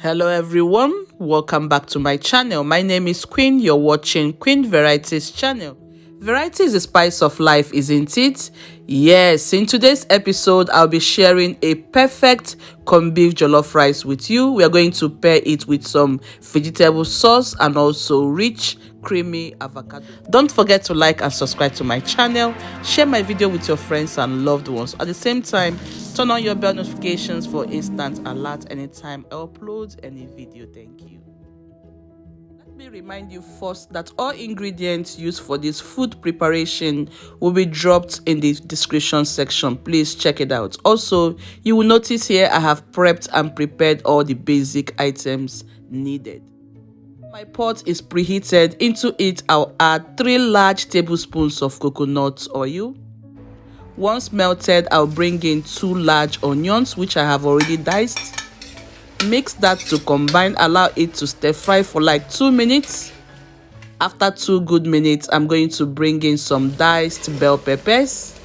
Hello everyone, welcome back to my channel. My name is Queen. You're watching Queen Varieties channel. Variety is the spice of life, isn't it? Yes, in today's episode I'll be sharing a perfect corned beef jollof rice with you. We are going to pair it with some vegetable sauce and also rich creamy avocado. Don't forget to like and subscribe to my channel. Share my video with your friends and loved ones. At the same time, turn on your bell notifications for instant alert anytime I upload any video. Thank you. Let me remind you first that all ingredients used for this food preparation will be dropped in the description section. Please check it out. Also, you will notice here I have prepped and prepared all the basic items needed. My pot is preheated. Into it, I'll add 3 large tablespoons of coconut oil. Once melted, I'll bring in 2 large onions, which I have already diced. Mix that to combine. Allow it to stir fry for like 2 minutes. After 2 good minutes, I'm going to bring in some diced bell peppers.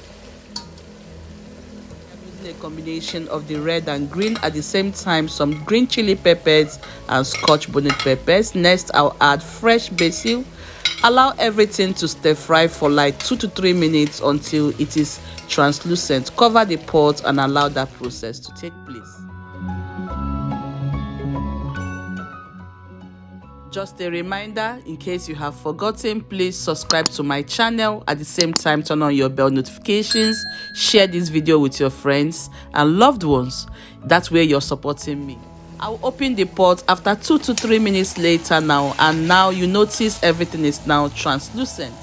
A combination of the red and green. At the same time, some green chili peppers and scotch bonnet peppers. Next, I'll add fresh basil. Allow everything to stir fry for like 2 to 3 minutes until it is translucent. Cover the pot and allow that process to take place. Just a reminder, in case you have forgotten, please subscribe to my channel. At the same time, turn on your bell notifications. Share this video with your friends and loved ones. That way you're supporting me. I'll open the pot after 2 to 3 minutes later now, and now you notice everything is now translucent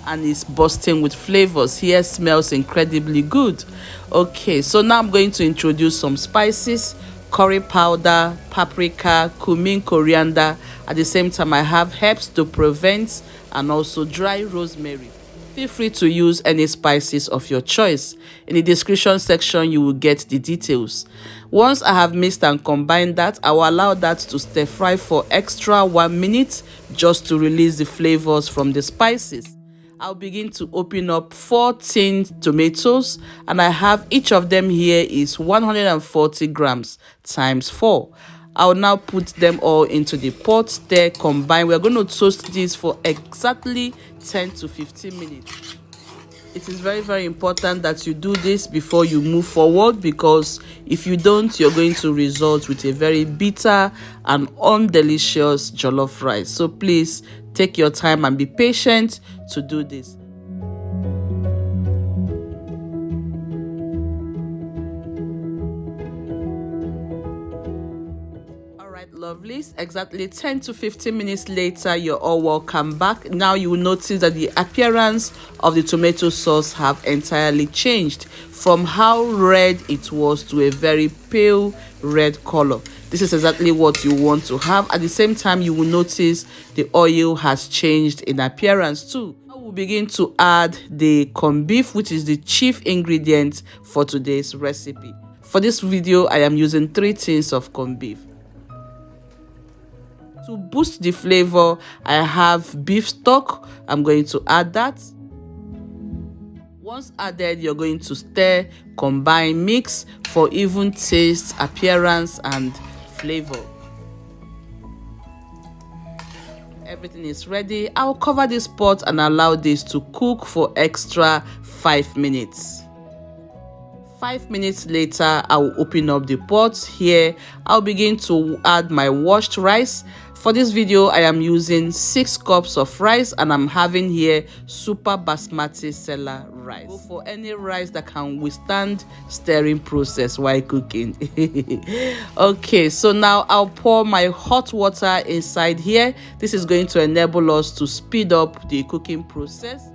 and it's bursting with flavors. Here smells incredibly good. Okay, so now I'm going to introduce some spices: curry powder, paprika, cumin, coriander. At the same time, I have herbs to Provence and also dry rosemary. Feel free to use any spices of your choice. In the description section, you will get the details. Once I have mixed and combined that, I will allow that to stir fry for extra 1 minute just to release the flavors from the spices. I'll begin to open up 4 tin tomatoes, and I have each of them here is 140 grams times 4. I'll now put them all into the pot, stir, combine. We're going to toast this for exactly 10 to 15 minutes. It is very important that you do this before you move forward, because if you don't, you're going to result with a very bitter and undelicious jollof rice. So please take your time and be patient to do this. Lovelies, exactly 10 to 15 minutes later, you're all welcome back. Now you will notice that the appearance of the tomato sauce have entirely changed from how red it was to a very pale red color. This is exactly what you want to have. At the same time, you will notice the oil has changed in appearance too. Now we'll begin to add the corned beef, which is the chief ingredient for today's recipe. For this video, I am using 3 tins of corned beef. To boost the flavor, I have beef stock. I'm going to add that. Once added, you're going to stir, combine, mix for even taste, appearance and flavor. Everything is ready. I'll cover this pot and allow this to cook for extra 5 minutes. 5 minutes later, I will open up the pot. Here, I'll begin to add my washed rice. For this video, I am using 6 cups of rice, and I'm having here super Basmati Sela rice. Go for any rice that can withstand stirring process while cooking. Okay, so now I'll pour my hot water inside here. This is going to enable us to speed up the cooking process.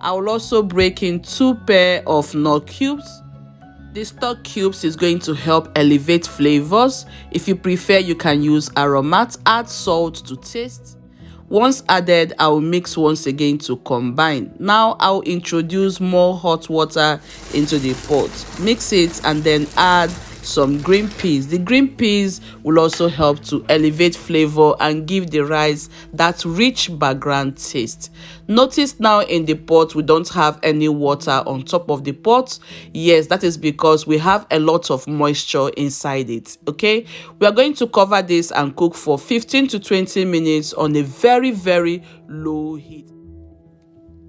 I will also break in 2 pairs of Knor cubes. The stock cubes is going to help elevate flavors. If you prefer, you can use AROMAT. Add salt to taste. Once added, I will mix once again to combine. Now I'll introduce more hot water into the pot. Mix it and then add some green peas. The green peas will also help to elevate flavor and give the rice that rich background taste. Notice now in the pot we don't have any water on top of the pot. Yes, that is because we have a lot of moisture inside it. Okay, we are going to cover this and cook for 15 to 20 minutes on a very low heat.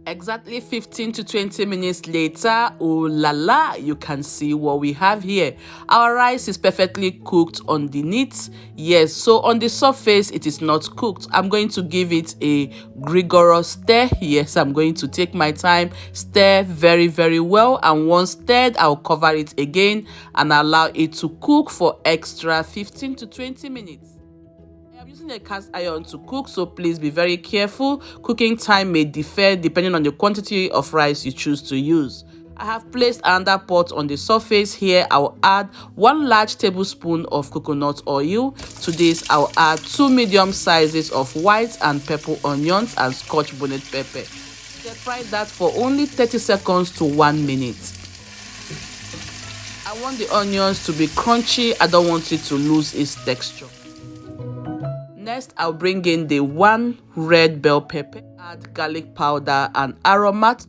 Exactly 15 to 20 minutes later, oh la la, you can see what we have here. Our rice is perfectly cooked underneath. Yes, so on the surface it is not cooked. I'm going to give it a rigorous stir. Yes, I'm going to take my time, stir very well, and once stirred I'll cover it again and allow it to cook for extra 15 to 20 minutes. I'm using a cast iron to cook, so please be very careful. Cooking time may differ depending on the quantity of rice you choose to use. I have placed another pot on the surface. Here I'll add 1 large tablespoon of coconut oil. To this I'll add 2 medium sizes of white and purple onions and scotch bonnet pepper. Fry that for only 30 seconds to 1 minute. I want the onions to be crunchy. I don't want it to lose its texture. Next, I'll bring in the 1 red bell pepper, add garlic powder and AROMAT.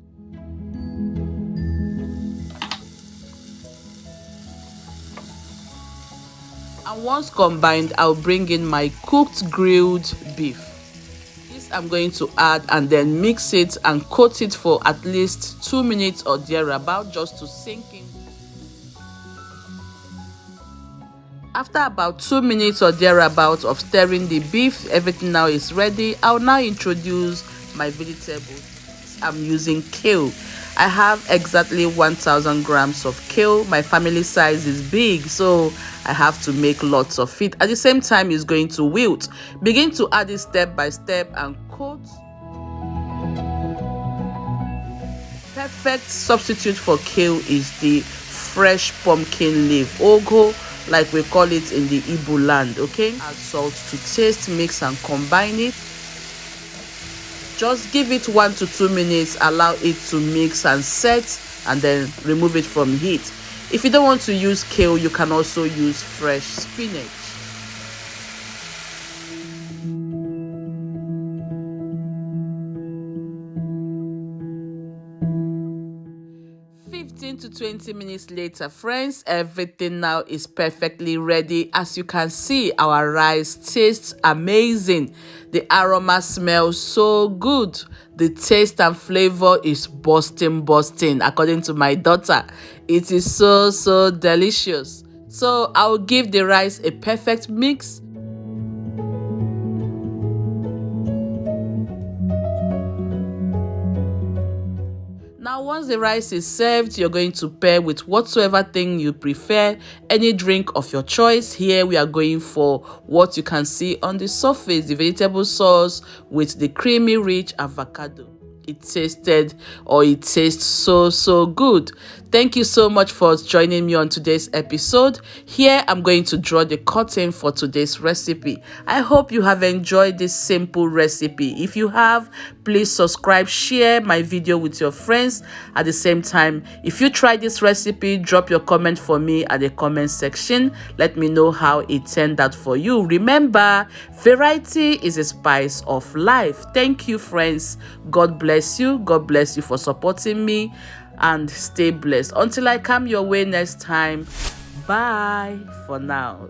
And once combined, I'll bring in my cooked grilled beef. This I'm going to add and then mix it and coat it for at least 2 minutes or thereabout, just to sink in. After about 2 minutes or thereabouts of stirring the beef, everything now is ready. I'll now introduce my vegetables. I'm using kale. I have exactly 1000 grams of kale. My family size is big, so I have to make lots of it. At the same time, it's going to wilt. Begin to add it step by step and coat. Perfect substitute for kale is the fresh pumpkin leaf, ogo, like we call it in the Igbo land. Okay, add salt to taste, mix and combine it. Just give it 1 to 2 minutes, allow it to mix and set, and then remove it from heat. If you don't want to use kale, you can also use fresh spinach. To 20 minutes later, friends, everything now is perfectly ready. As you can see, our rice tastes amazing. The aroma smells so good. The taste and flavor is busting. According to my daughter, it is so delicious. So I'll give the rice a perfect mix. Now, once the rice is served, you're going to pair with whatsoever thing you prefer, any drink of your choice. Here we are going for what you can see on the surface, the vegetable sauce with the creamy rich avocado. It tastes so good. Thank you so much for joining me on today's episode. Here I'm going to draw the curtain for today's recipe. I hope you have enjoyed this simple recipe. If you have, please subscribe, share my video with your friends. At the same time, if you try this recipe, drop your comment for me at the comment section. Let me know how it turned out for you. Remember, variety is a spice of life. Thank you, friends. God bless you. God bless you for supporting me, and stay blessed. Until I come your way next time, bye for now.